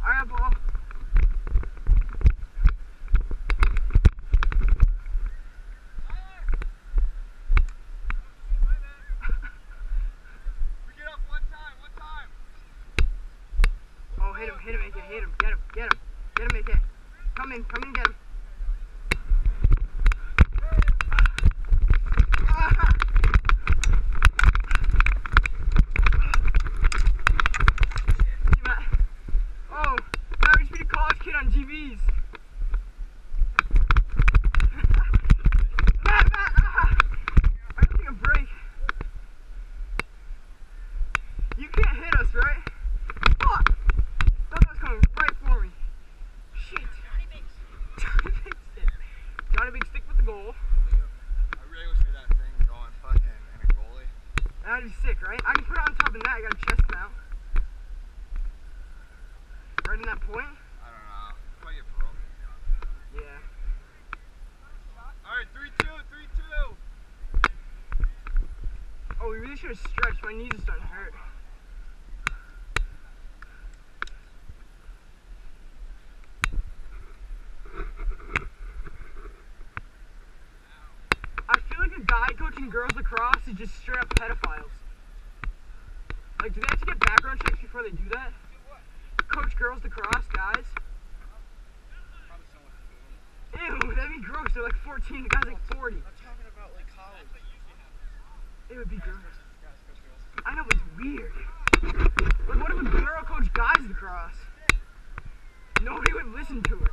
Alright, ball. Oh, hit him, AK, hit him, get him, AK. Come in, get him. Oh, now we just beat a college kid on GVs. Matt, I gotta take a break. You can't hit us, right? Fuck! That was coming right for me. Shit. Johnny Big stick with the goal. I really wish we had that thing going fucking in a goalie. That'd be sick, right? I can put it on top of the net. I got a chest mount. Right in that point? I don't know. It's might get broken. Yeah. Alright, 3-2, 3-2. Oh, we really should have stretched. My knees are starting to hurt. I feel like a guy coaching girls lacrosse is just straight up pedophiles. Like, do they have to get background checks before they do that? Coach girls lacrosse, guys? Ew, that'd be gross. They're like 14, the guy's like 40. I'm talking about like college. It would be gross. I know, but it's weird. Like, what if a girl coached guys lacrosse? Nobody would listen to her.